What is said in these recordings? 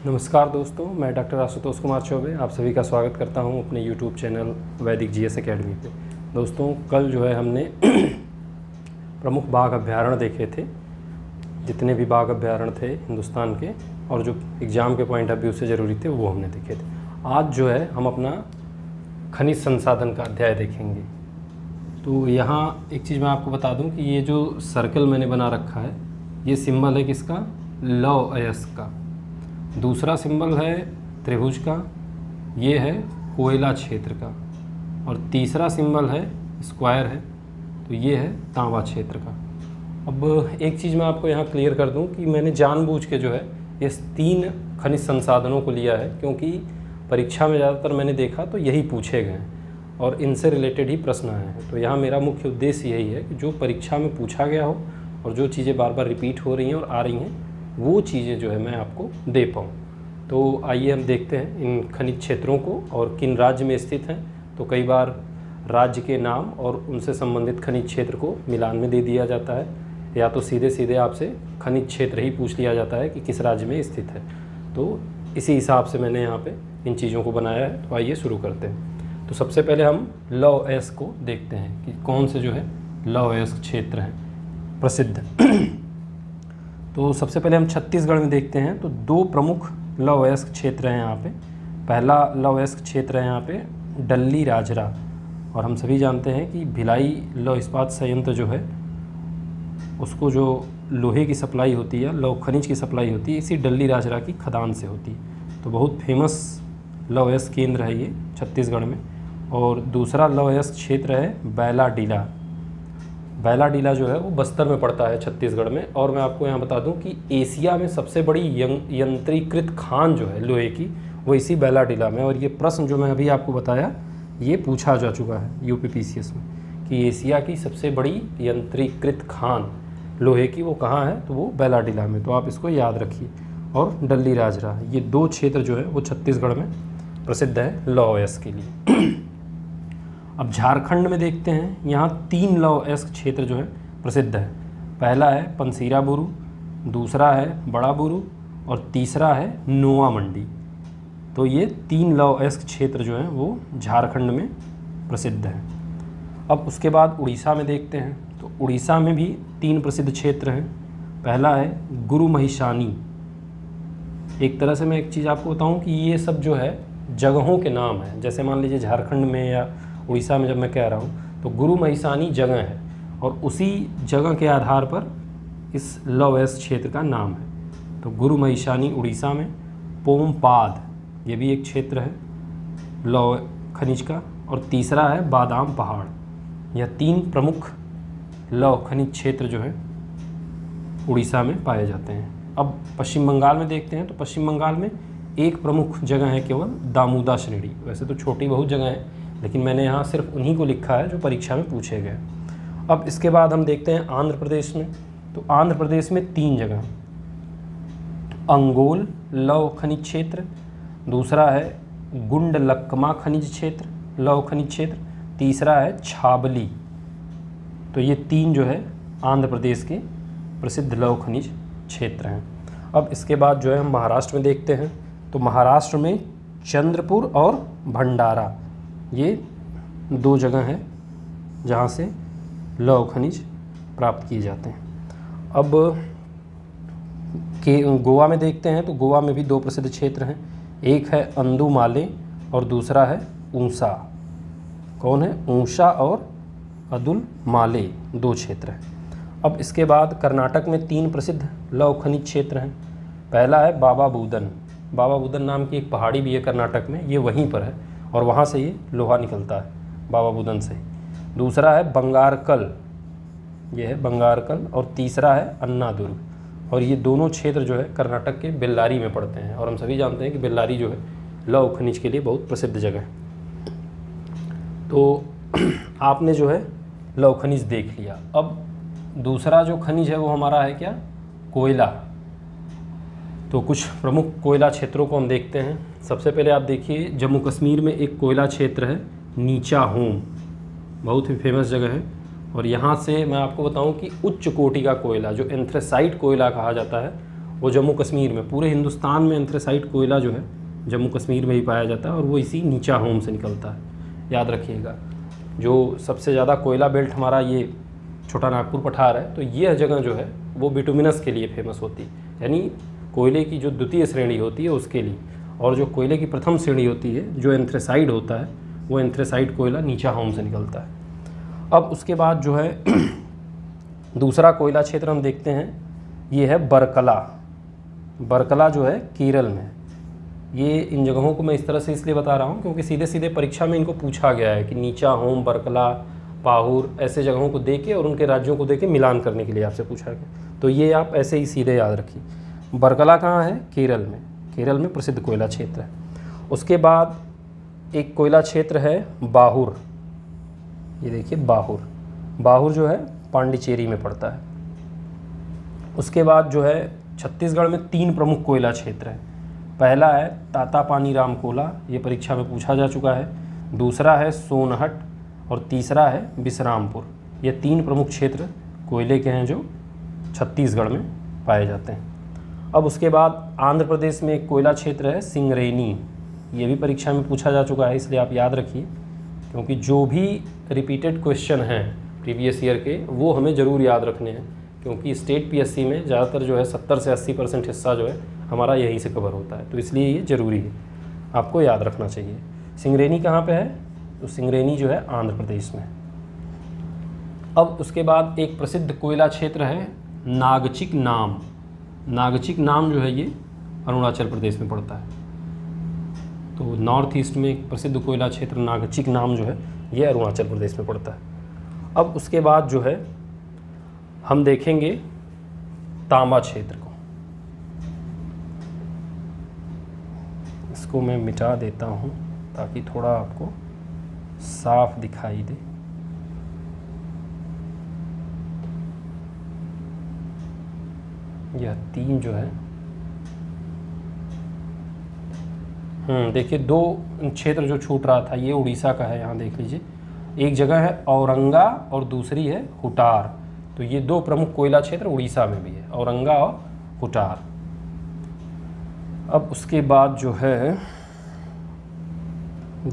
नमस्कार दोस्तों, मैं डॉक्टर आशुतोष कुमार चौबे आप सभी का स्वागत करता हूं अपने YouTube चैनल वैदिक जीएस एकेडमी पे। दोस्तों, कल जो है हमने प्रमुख बाघ अभ्यारण्य देखे थे, जितने भी बाघ अभ्यारण्य थे हिंदुस्तान के और जो एग्ज़ाम के पॉइंट ऑफ व्यू से ज़रूरी थे वो हमने देखे थे। आज जो है हम अपना खनिज संसाधन का अध्याय देखेंगे। तो यहाँ एक चीज़ मैं आपको बता दूँ कि ये जो सर्कल मैंने बना रखा है ये सिंबल है किसका? लौह अयस्क का। दूसरा सिंबल है त्रिभुज का, ये है कोयला क्षेत्र का। और तीसरा सिंबल है स्क्वायर है, तो ये है तांबा क्षेत्र का। अब एक चीज़ मैं आपको यहाँ क्लियर कर दूँ कि मैंने जानबूझ के जो है ये 3 खनिज संसाधनों को लिया है, क्योंकि परीक्षा में ज़्यादातर मैंने देखा तो यही पूछे गए हैं और इनसे रिलेटेड ही प्रश्न आए हैं। तो यहाँ मेरा मुख्य उद्देश्य यही है कि जो परीक्षा में पूछा गया हो और जो चीज़ें बार बार रिपीट हो रही हैं और आ रही हैं वो चीज़ें जो है मैं आपको दे पाऊँ। तो आइए हम देखते हैं इन खनिज क्षेत्रों को और किन राज्य में स्थित हैं। तो कई बार राज्य के नाम और उनसे संबंधित खनिज क्षेत्र को मिलान में दे दिया जाता है, या तो सीधे सीधे आपसे खनिज क्षेत्र ही पूछ लिया जाता है कि किस राज्य में स्थित है। तो इसी हिसाब से मैंने यहाँ पे इन चीज़ों को बनाया है। तो आइए शुरू करते हैं। तो सबसे पहले हम लौह अयस्क को देखते हैं कि कौन से जो है लौह अयस्क क्षेत्र हैं प्रसिद्ध। तो सबसे पहले हम छत्तीसगढ़ में देखते हैं। तो 2 प्रमुख लौह अयस्क क्षेत्र हैं यहाँ पे। पहला लौह अयस्क क्षेत्र है यहाँ पे डल्ली राजरा, और हम सभी जानते हैं कि भिलाई लौह इस्पात संयंत्र जो है उसको जो लोहे की सप्लाई होती है, लौह खनिज की सप्लाई होती है, इसी डल्ली राजरा की खदान से होती है। तो बहुत फेमस लौह अयस्क केंद्र है ये छत्तीसगढ़ में। और दूसरा लौह अयस्क क्षेत्र है बैलाडीला। बैलाडीला जो है वो बस्तर में पड़ता है छत्तीसगढ़ में। और मैं आपको यहाँ बता दूं कि एशिया में सबसे बड़ी यंत्रीकृत खान जो है लोहे की वो इसी बैलाडीला में। और ये प्रश्न जो मैं अभी आपको बताया ये पूछा जा चुका है यूपीपीसीएस में कि एशिया की सबसे बड़ी यंत्रीकृत खान लोहे की वो कहाँ है, तो वो बैलाडीला में। तो आप इसको याद रखिए। और डल्ली राजरा, ये 2 क्षेत्र जो है वो छत्तीसगढ़ में प्रसिद्ध है लौह अयस्क के लिए। अब झारखंड में देखते हैं, यहाँ 3 लौह अयस्क क्षेत्र जो है प्रसिद्ध है। पहला है पंसीरा बुरु, दूसरा है बड़ा बुरु और तीसरा है नोआ मंडी। तो ये 3 लौह अयस्क क्षेत्र जो हैं वो झारखंड में प्रसिद्ध हैं। अब उसके बाद उड़ीसा में देखते हैं। तो उड़ीसा में भी 3 प्रसिद्ध क्षेत्र हैं। पहला है गुरु महिषानी। एक तरह से मैं एक चीज़ आपको बताऊं कि ये सब जो है जगहों के नाम हैं। जैसे मान लीजिए झारखंड में या उड़ीसा में जब मैं कह रहा हूँ तो गुरु महिषानी जगह है और उसी जगह के आधार पर इस लौह अयस्क क्षेत्र का नाम है। तो गुरु महिषानी उड़ीसा में। पोमपाद ये भी एक क्षेत्र है लौह खनिज का। और तीसरा है बादाम पहाड़। यह 3 प्रमुख लौह खनिज क्षेत्र जो है उड़ीसा में पाए जाते हैं। अब पश्चिम बंगाल में देखते हैं। तो पश्चिम बंगाल में एक प्रमुख जगह है केवल दामोदा श्रेणी। वैसे तो छोटी बहुत जगह है, लेकिन मैंने यहाँ सिर्फ उन्हीं को लिखा है जो परीक्षा में पूछे गए। अब इसके बाद हम देखते हैं आंध्र प्रदेश में। तो आंध्र प्रदेश में 3 जगह, अंगोल लौह खनिज क्षेत्र, दूसरा है गुंडलक्कमा खनिज क्षेत्र लौह खनिज क्षेत्र, तीसरा है छाबली। तो ये 3 जो है आंध्र प्रदेश के प्रसिद्ध लौह खनिज क्षेत्र हैं। अब इसके बाद जो है हम महाराष्ट्र में देखते हैं। तो महाराष्ट्र में चंद्रपुर और भंडारा ये 2 जगह हैं जहाँ से लौह खनिज प्राप्त किए जाते हैं। अब के गोवा में देखते हैं। तो गोवा में भी 2 प्रसिद्ध क्षेत्र हैं। एक है अंदुमाले और दूसरा है ऊंसा। कौन है? ऊंसा और अदुलमाले 2 क्षेत्र हैं। अब इसके बाद कर्नाटक में 3 प्रसिद्ध लौह खनिज क्षेत्र हैं। पहला है बाबा बूदन। बाबा बूदन नाम की एक पहाड़ी भी है कर्नाटक में, ये वहीं पर है और वहाँ से ये लोहा निकलता है बाबा बुदन से। दूसरा है बंगारकल, ये है बंगारकल। और तीसरा है अन्नादुर्ग। और ये दोनों क्षेत्र जो है कर्नाटक के बेल्लारी में पड़ते हैं। और हम सभी जानते हैं कि बेल्लारी जो है लौह खनिज के लिए बहुत प्रसिद्ध जगह है। तो आपने जो है लौह खनिज देख लिया। अब दूसरा जो खनिज है वो हमारा है क्या? कोयला। तो कुछ प्रमुख कोयला क्षेत्रों को हम देखते हैं। सबसे पहले आप देखिए जम्मू कश्मीर में एक कोयला क्षेत्र है नीचा होम, बहुत ही फेमस जगह है। और यहाँ से मैं आपको बताऊं कि उच्च कोटि का कोयला जो एंथ्रेसाइट कोयला कहा जाता है वो जम्मू कश्मीर में, पूरे हिंदुस्तान में एंथ्रेसाइट कोयला जो है जम्मू कश्मीर में ही पाया जाता है और वो इसी नीचा होम से निकलता है, याद रखिएगा। जो सबसे ज़्यादा कोयला बेल्ट हमारा ये छोटा नागपुर पठार है, तो ये जगह जो है वो बिटुमिनस के लिए फेमस होती है, यानी कोयले की जो द्वितीय श्रेणी होती है उसके लिए, और जो कोयले की प्रथम श्रेणी होती है जो एंथ्रेसाइड होता है वो एंथ्रेसाइड कोयला नीचा होम से निकलता है। अब उसके बाद जो है दूसरा कोयला क्षेत्र हम देखते हैं, ये है बरकला। बरकला जो है केरल में। ये इन जगहों को मैं इस तरह से इसलिए बता रहा हूँ क्योंकि सीधे सीधे परीक्षा में इनको पूछा गया है कि नीचा होम, बरकला, पाहुर, ऐसे जगहों को देके और उनके राज्यों को देके मिलान करने के लिए आपसे पूछा गया। तो ये आप ऐसे ही सीधे याद रखिए। बरकला कहाँ है? केरल में। केरल में प्रसिद्ध कोयला क्षेत्र है। उसके बाद एक कोयला क्षेत्र है बाहुर। ये देखिए बाहुर। बाहुर जो है पांडिचेरी में पड़ता है। उसके बाद जो है छत्तीसगढ़ में 3 प्रमुख कोयला क्षेत्र हैं। पहला है तातापानी रामकोला, ये परीक्षा में पूछा जा चुका है। दूसरा है सोनहट और तीसरा है विश्रामपुर। ये 3 प्रमुख क्षेत्र कोयले के हैं जो छत्तीसगढ़ में पाए जाते हैं। अब उसके बाद आंध्र प्रदेश में एक कोयला क्षेत्र है सिंगरेनी। ये भी परीक्षा में पूछा जा चुका है, इसलिए आप याद रखिए, क्योंकि जो भी रिपीटेड क्वेश्चन हैं प्रीवियस ईयर के वो हमें ज़रूर याद रखने हैं, क्योंकि स्टेट पीएससी में ज़्यादातर जो है 70 से 80% हिस्सा जो है हमारा यहीं से कवर होता है, तो इसलिए ये ज़रूरी है, आपको याद रखना चाहिए। सिंगरेनी कहाँ पे है? तो सिंगरेनी जो है आंध्र प्रदेश में। अब उसके बाद एक प्रसिद्ध कोयला क्षेत्र है नागचिक नाम। नागचिक नाम जो है ये अरुणाचल प्रदेश में पड़ता है। तो नॉर्थ ईस्ट में एक प्रसिद्ध कोयला क्षेत्र नागचिक नाम जो है ये अरुणाचल प्रदेश में पड़ता है। अब उसके बाद जो है हम देखेंगे तांबा क्षेत्र को। इसको मैं मिटा देता हूँ ताकि थोड़ा आपको साफ दिखाई दे। यह 3 जो है देखिए 2 क्षेत्र जो छूट रहा था ये उड़ीसा का है। यहाँ देख लीजिए, एक जगह है औरंगा और दूसरी है हुटार। तो ये 2 प्रमुख कोयला क्षेत्र उड़ीसा में भी है, औरंगा और हुटार। अब उसके बाद जो है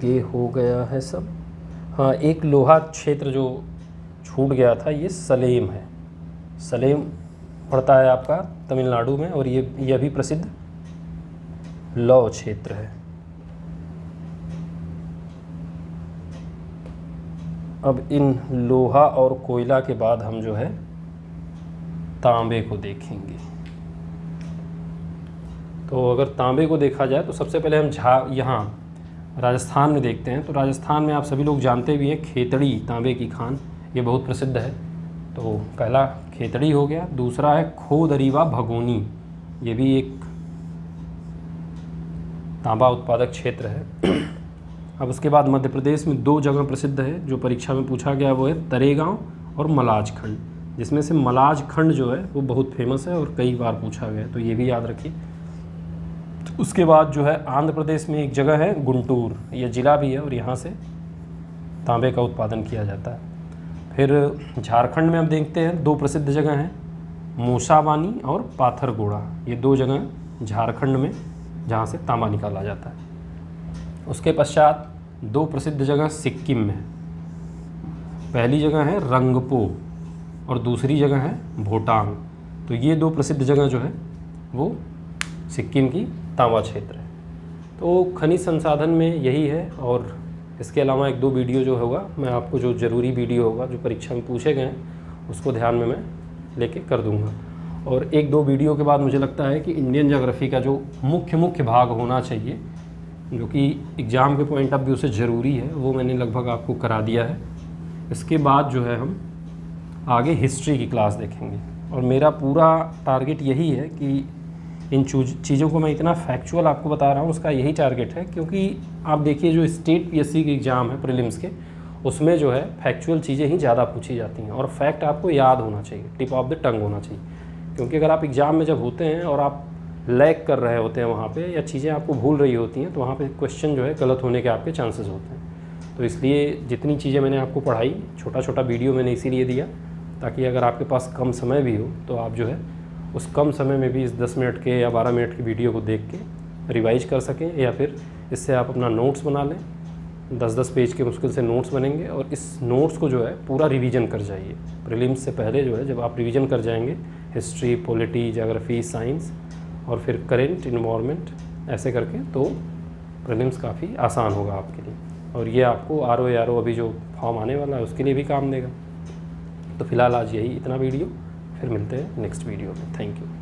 ये हो गया है सब। हाँ, एक लोहा क्षेत्र जो छूट गया था ये सलेम है। सलेम पड़ता है आपका तमिलनाडु में और यह भी प्रसिद्ध लौह क्षेत्र है। अब इन लोहा और कोयला के बाद हम जो है तांबे को देखेंगे। तो अगर तांबे को देखा जाए तो सबसे पहले हम यहाँ राजस्थान में देखते हैं। तो राजस्थान में आप सभी लोग जानते भी हैं खेतड़ी तांबे की खान, ये बहुत प्रसिद्ध है। तो पहला खेतड़ी हो गया। दूसरा है खोदरीवा भगोनी, ये भी एक तांबा उत्पादक क्षेत्र है। अब उसके बाद मध्य प्रदेश में 2 जगह प्रसिद्ध है जो परीक्षा में पूछा गया, वो है तरेगांव और मलाज खंड, जिसमें से मलाज खंड जो है वो बहुत फेमस है और कई बार पूछा गया, तो ये भी याद रखिए। उसके बाद जो है आंध्र प्रदेश में एक जगह है गुंटूर, ये ज़िला भी है और यहाँ से तांबे का उत्पादन किया जाता है। फिर झारखंड में हम देखते हैं 2 प्रसिद्ध जगह हैं, मूसावानी और पाथरगोड़ा। ये 2 जगह झारखंड में जहाँ से तांबा निकाला जाता है। उसके पश्चात 2 प्रसिद्ध जगह सिक्किम में, पहली जगह है रंगपो और दूसरी जगह है भोटांग। तो ये 2 प्रसिद्ध जगह जो है वो सिक्किम की तांबा क्षेत्र है। तो खनिज संसाधन में यही है, और इसके अलावा 1-2 वीडियो जो होगा मैं आपको, जो ज़रूरी वीडियो होगा जो परीक्षा में पूछे गए हैं उसको ध्यान में मैं लेके कर दूंगा। और 1-2 वीडियो के बाद मुझे लगता है कि इंडियन ज्योग्राफी का जो मुख्य भाग होना चाहिए, जो कि एग्ज़ाम के पॉइंट ऑफ व्यू से ज़रूरी है, वो मैंने लगभग आपको करा दिया है। इसके बाद जो है हम आगे हिस्ट्री की क्लास देखेंगे, और मेरा पूरा टारगेट यही है कि इन चीज़ों को मैं इतना फैक्चुअल आपको बता रहा हूँ, उसका यही टारगेट है। क्योंकि आप देखिए जो स्टेट पीएससी के एग्ज़ाम है प्रीलिम्स के, उसमें जो है फैक्चुअल चीज़ें ही ज़्यादा पूछी जाती हैं और फैक्ट आपको याद होना चाहिए, टिप ऑफ द टंग होना चाहिए। क्योंकि अगर आप एग्ज़ाम में जब होते हैं और आप लैग कर रहे होते हैं वहाँ पे, या चीज़ें आपको भूल रही होती हैं, तो वहाँ पे क्वेश्चन जो है गलत होने के आपके चांसेस होते हैं। तो इसलिए जितनी चीज़ें मैंने आपको पढ़ाई, छोटा वीडियो मैंने इसीलिए दिया ताकि अगर आपके पास कम समय भी हो तो आप जो है उस कम समय में भी इस 10 मिनट के या 12 मिनट की वीडियो को देख के रिवाइज कर सकें, या फिर इससे आप अपना नोट्स बना लें। 10-10 पेज के मुश्किल से नोट्स बनेंगे और इस नोट्स को जो है पूरा रिवीजन कर जाइए। प्रीलिम्स से पहले जो है जब आप रिवीजन कर जाएंगे हिस्ट्री, पॉलिटी, ज्योग्राफी, साइंस और फिर करेंट, इन्वायरमेंट, ऐसे करके, तो प्रीलिम्स काफ़ी आसान होगा आपके लिए। और ये आपको RO अभी जो फॉर्म आने वाला है उसके लिए भी काम देगा। तो फिलहाल आज यही इतना वीडियो, फिर मिलते हैं नेक्स्ट वीडियो में। Thank you.